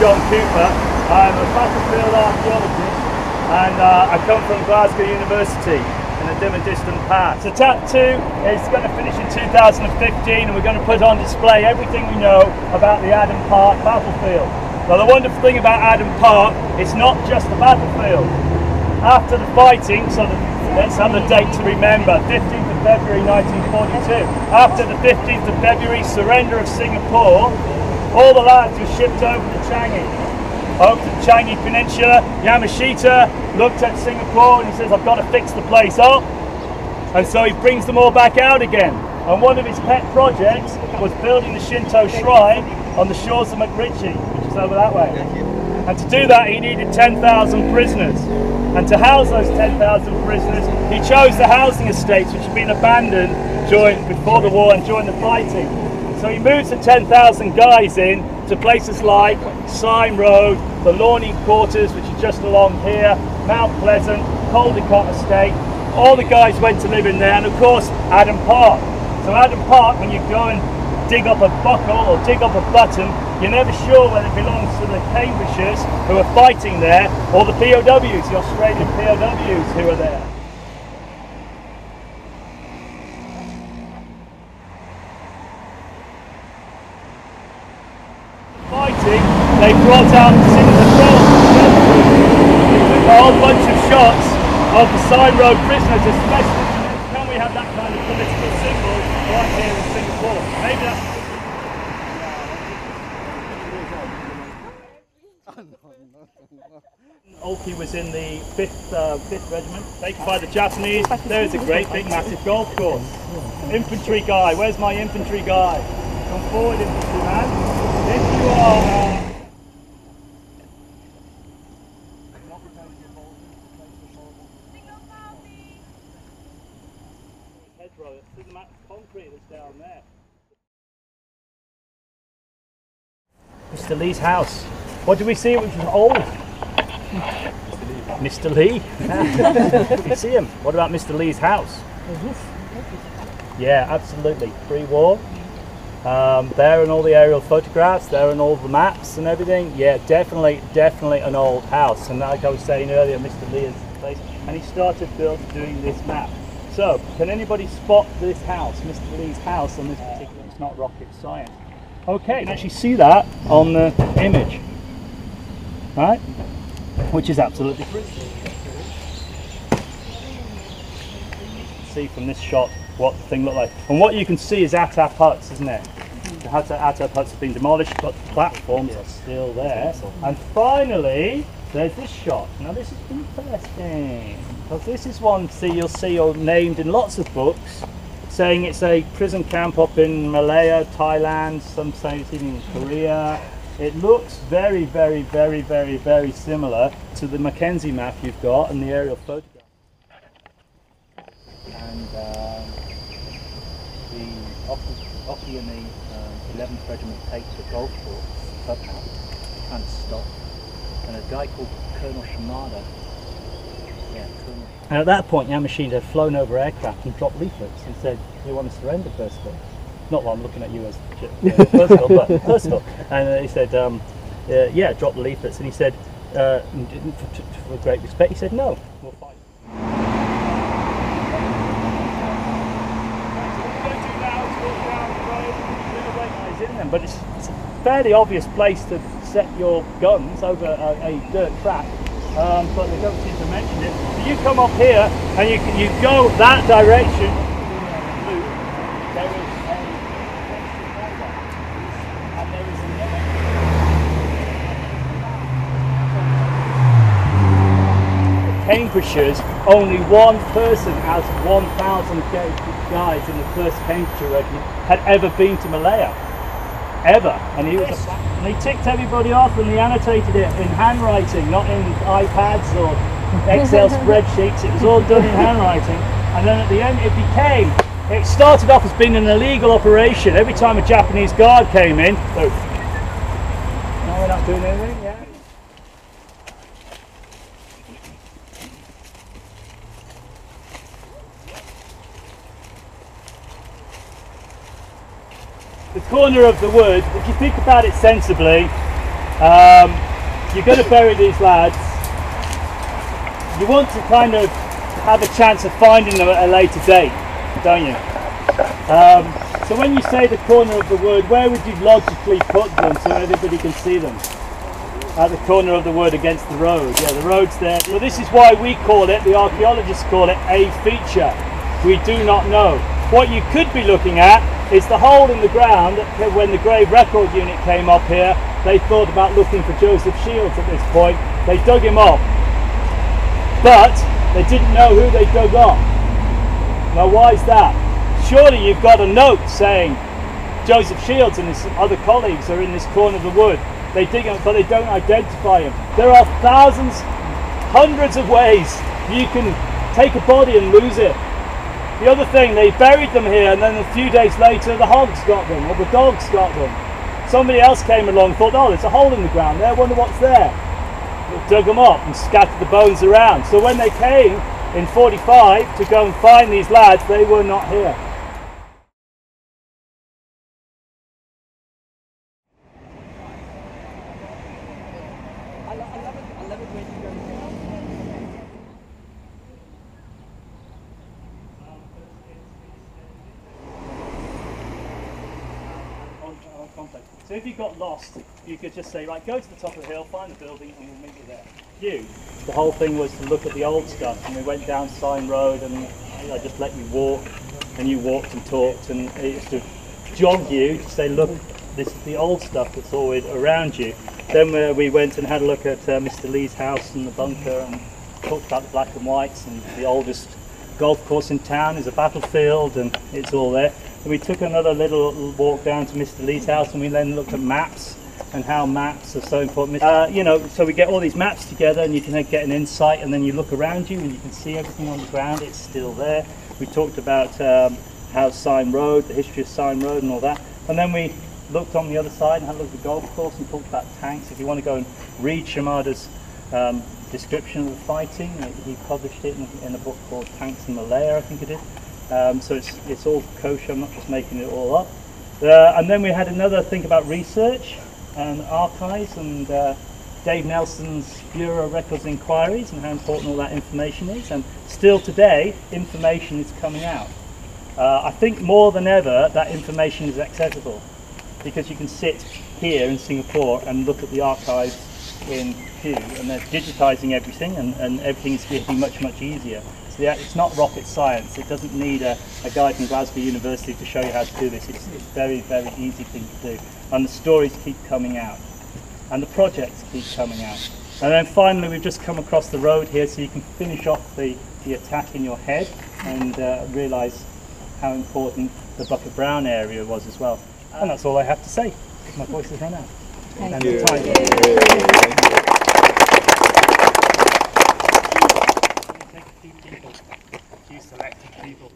John Cooper. I'm a battlefield archaeologist and I come from Glasgow University in a dim and distant past. So TAP 2 is going to finish in 2015 and we're going to put on display everything we know about the Adam Park battlefield. Now the wonderful thing about Adam Park, it's not just the battlefield. After the fighting, so let's have the date to remember, 15th of February 1942. After the 15th of February surrender of Singapore, all the lads were shipped over to Changi. Over to the Changi Peninsula. Yamashita looked at Singapore and he says, I've got to fix the place up. And so he brings them all back out again. And one of his pet projects was building the Shinto shrine on the shores of McRitchie, which is over that way. And to do that he needed 10,000 prisoners. And to house those 10,000 prisoners, he chose the housing estates which had been abandoned before the war and during the fighting. So he moves the 10,000 guys in to places like Sime Road, the Lornie Quarters, which is just along here, Mount Pleasant, Caldecott Estate. All the guys went to live in there, and of course Adam Park. So Adam Park, when you go and dig up a buckle or dig up a button, you're never sure whether it belongs to the Cambridgeshires who are fighting there or the POWs, the Australian POWs who are there. Fighting, they brought out Cinder Cross. They took a whole bunch of shots of the Sime Road prisoners, especially. Can we have that kind of political symbol right here in Singapore? Maybe that's. Olkey was in the 5th Regiment, taken by the Japanese. There's a great big massive golf course. Infantry guy, where's my infantry guy? Come forward, infantry man. If you are hedgerow, see the amount of concrete that's down there. Mr. Lee's house. What did we see which was old? Mr. Lee. You see him. What about Mr. Lee's house? Yeah, absolutely. Pre-war. There and all the aerial photographs, there and all the maps and everything. Yeah, definitely an old house. And like I was saying earlier, Mr. Lee is the place, and he started doing this map. So, can anybody spot this house, Mr. Lee's house on this particular? It's not rocket science. Okay, you can actually see that on the image, right? Which is absolutely critical. See from this shot what the thing looked like. And what you can see is ATAP huts, isn't it? The ATAP huts have been demolished, but the platforms are still there. And finally, there's this shot. Now this is interesting, because this is one you'll see named in lots of books, saying it's a prison camp up in Malaya, Thailand, some say it's even in Korea. It looks very, very, very, very, very similar to the Mackenzie map you've got and the aerial photograph. And the Oki and the 11th Regiment takes a golf course, clubhouse, can't stop, and a guy called Colonel Shimada. And at that point, Yamashita had flown over aircraft and dropped leaflets and said, "You want to surrender, Percival?" Not that I'm looking at you as Percival, but Percival. And he said, "Yeah, drop the leaflets." And he said, for great respect, he said, "No, we'll fight." But it's a fairly obvious place to set your guns over a dirt track. But they don't seem to mention it. So you come up here and you go that direction. There is and there is another. Cambridgeshire's, only one person out of 1,000 guys in the 1st Cambridgeshire Regiment had ever been to Malaya. Ever. And he ticked everybody off and he annotated it in handwriting, not in iPads or Excel spreadsheets. It was all done in handwriting. And then at the end it started off as being an illegal operation. Every time a Japanese guard came in, no, we're not doing anything, yeah. The corner of the wood, if you think about it sensibly, You're going to bury these lads. You want to kind of have a chance of finding them at a later date, don't you? So when you say the corner of the wood, where would you logically put them so everybody can see them? At the corner of the wood against the road. Yeah, the road's there. Well, this is why we call it, the archaeologists call it, a feature. We do not know. What you could be looking at is the hole in the ground. When the Grave Record Unit came up here, they thought about looking for Joseph Shields at this point. They dug him up, but they didn't know who they dug up. Now, why is that? Surely you've got a note saying Joseph Shields and his other colleagues are in this corner of the wood. They dig him, but they don't identify him. There are thousands, hundreds of ways you can take a body and lose it. The other thing, they buried them here, and then a few days later the hogs got them, or the dogs got them. Somebody else came along and thought, oh, there's a hole in the ground there, I wonder what's there. They dug them up and scattered the bones around. So when they came in 45 to go and find these lads, they were not here. So if you got lost, you could just say, right, go to the top of the hill, find the building, and we'll meet you there. The whole thing was to look at the old stuff, and we went down Sime Road, and I just let you walk, and you walked and talked, and it used to jog you to say, look, this is the old stuff that's always around you. Then we went and had a look at Mr. Lee's house and the bunker, and talked about the black and whites, and the oldest golf course in town is a battlefield, and it's all there. And we took another little walk down to Mr. Lee's house, and we then looked at maps and how maps are so important. You know, so we get all these maps together, and you can then get an insight, and then you look around you and you can see everything on the ground. It's still there. We talked about how Sime Road, the history of Sime Road and all that. And then we looked on the other side and had a look at the golf course and talked about tanks. If you want to go and read Shamada's description of the fighting, he published it in a book called Tanks in Malaya, I think it is. So it's all kosher, I'm not just making it all up. And then we had another think about research and archives, and Dave Nelson's Bureau of Records Inquiries, and how important all that information is. And still today, information is coming out. I think more than ever that information is accessible, because you can sit here in Singapore and look at the archives in Kew, and they're digitizing everything, and everything is getting much, much easier. So yeah, it's not rocket science. It doesn't need a guy from Glasgow University to show you how to do this. It's a very, very easy thing to do. And the stories keep coming out. And the projects keep coming out. And then finally, we've just come across the road here, so you can finish off the attack in your head and realise how important the Bukit Brown area was as well. And that's all I have to say. My voice has run out. Thank and you. the time. Take a few people, a few selected people.